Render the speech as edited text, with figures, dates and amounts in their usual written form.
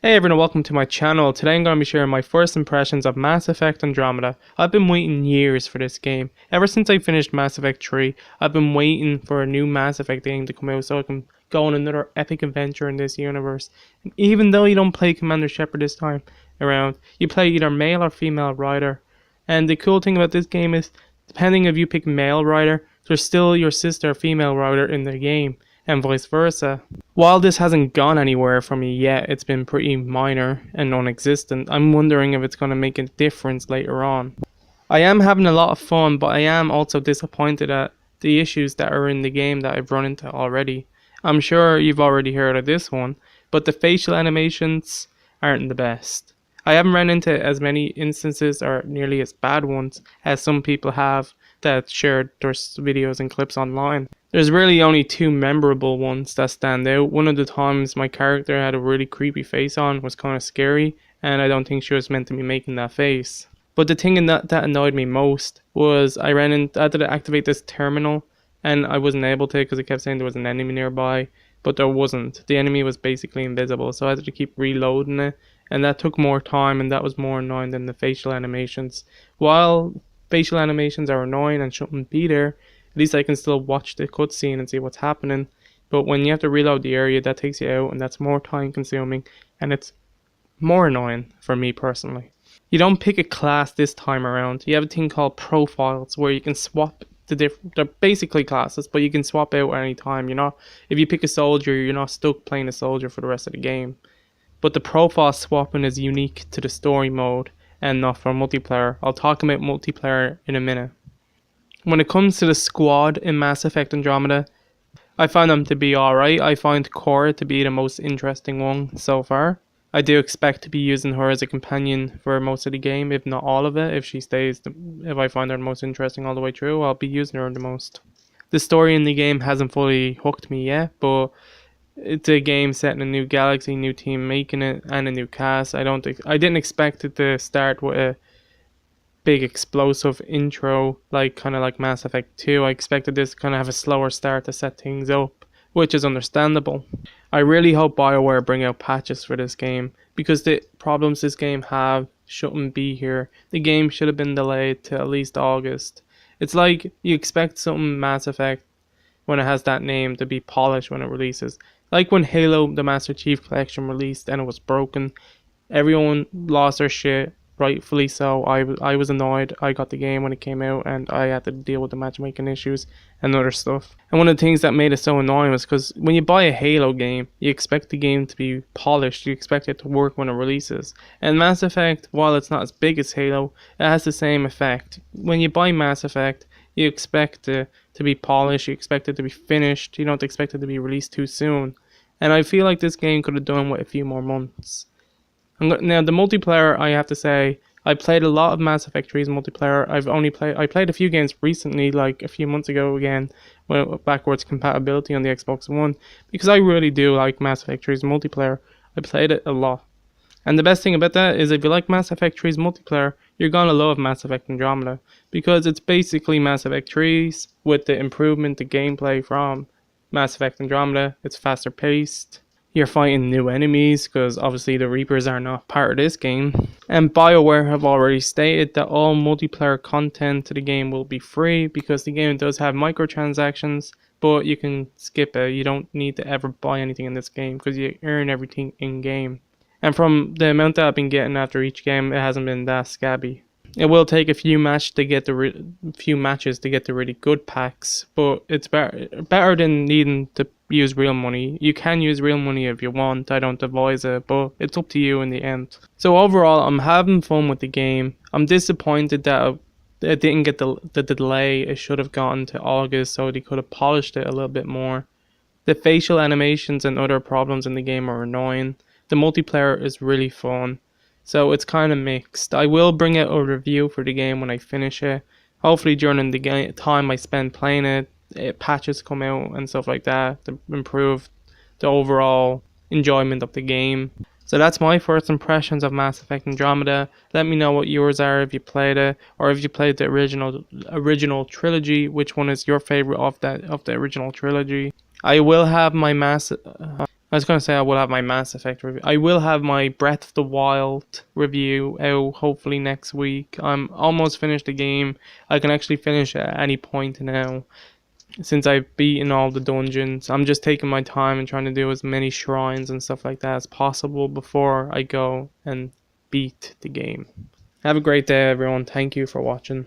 Hey everyone, welcome to my channel. Today I'm going to be sharing my first impressions of Mass Effect Andromeda. I've been waiting years for this game. Ever since I finished Mass Effect 3, I've been waiting for a new Mass Effect game to come out so I can go on another epic adventure in this universe. And even though you don't play Commander Shepard this time around, you play either male or female Ryder. And the cool thing about this game is, depending if you pick male Ryder, there's still your sister female Ryder in the game, and vice versa. While this hasn't gone anywhere for me yet, it's been pretty minor and non-existent. I'm wondering if it's going to make a difference later on. I am having a lot of fun, but I am also disappointed at the issues that are in the game that I've run into already. I'm sure you've already heard of this one, but the facial animations aren't the best. I haven't run into as many instances or nearly as bad ones as some people have that shared their videos and clips online. There's really only two memorable ones that stand out. One of the times my character had a really creepy face on, was kind of scary, and I don't think she was meant to be making that face. But the thing that annoyed me most was I had to activate this terminal, and I wasn't able to because it kept saying there was an enemy nearby, but there wasn't. The enemy was basically invisible, so I had to keep reloading it, and that took more time, and that was more annoying than the facial animations. While facial animations are annoying and shouldn't be there, at least I can still watch the cutscene and see what's happening. But when you have to reload the area, that takes you out, and that's more time consuming, and it's more annoying for me personally. You don't pick a class this time around. You have a thing called profiles where you can swap they're basically classes, but you can swap out at any time. If you pick a soldier, you're not stuck playing a soldier for the rest of the game. But the profile swapping is unique to the story mode and not for multiplayer. I'll talk about multiplayer in a minute. When it comes to the squad in Mass Effect Andromeda, I find them to be alright. I find Cora to be the most interesting one so far. I do expect to be using her as a companion for most of the game, if not all of it. If I find her the most interesting all the way through, I'll be using her the most. The story in the game hasn't fully hooked me yet, but it's a game set in a new galaxy, new team making it, and a new cast. I didn't expect it to start with a big explosive intro kind of like Mass Effect 2. I expected this to kind of have a slower start to set things up, which is understandable. I really hope BioWare bring out patches for this game, because the problems this game have shouldn't be here. The game should have been delayed to at least August. It's like you expect something Mass Effect, when it has that name, to be polished when it releases. Like when Halo the Master Chief Collection released and it was broken, everyone lost their shit. Rightfully so. I was annoyed. I got the game when it came out and I had to deal with the matchmaking issues and other stuff. And one of the things that made it so annoying was because when you buy a Halo game, you expect the game to be polished. You expect it to work when it releases. And Mass Effect, while it's not as big as Halo, it has the same effect. When you buy Mass Effect, you expect it to be polished. You expect it to be finished. You don't expect it to be released too soon. And I feel like this game could have done with a few more months. Now the multiplayer, I have to say, I played a lot of Mass Effect 3's multiplayer. I played a few games recently, like a few months ago again, with backwards compatibility on the Xbox One, because I really do like Mass Effect 3's multiplayer. I played it a lot. And the best thing about that is if you like Mass Effect 3's multiplayer, you're gonna love Mass Effect Andromeda, because it's basically Mass Effect 3's with the improvement to gameplay from Mass Effect Andromeda. It's faster paced. You're fighting new enemies, because obviously the Reapers are not part of this game. And BioWare have already stated that all multiplayer content to the game will be free, because the game does have microtransactions, but you can skip it. You don't need to ever buy anything in this game, because you earn everything in game. And from the amount that I've been getting after each game, it hasn't been that scabby. It will take a few matches to get the really good packs, but it's better than needing to use real money. You can use real money if you want. I don't advise it, but it's up to you in the end. So overall, I'm having fun with the game. I'm disappointed that it didn't get the delay. It should have gotten to August, so they could have polished it a little bit more. The facial animations and other problems in the game are annoying. The multiplayer is really fun. So it's kind of mixed. I will bring out a review for the game when I finish it. Hopefully during the time I spend playing it, patches come out and stuff like that to improve the overall enjoyment of the game. So that's my first impressions of Mass Effect Andromeda. Let me know what yours are if you played it, or if you played the original trilogy. Which one is your favorite of the original trilogy? I will have my I was gonna say I will have my Mass Effect review. I will have my Breath of the Wild review out hopefully next week. I'm almost finished the game. I can actually finish at any point now since I've beaten all the dungeons. I'm just taking my time and trying to do as many shrines and stuff like that as possible before I go and beat the game. Have a great day, everyone. Thank you for watching.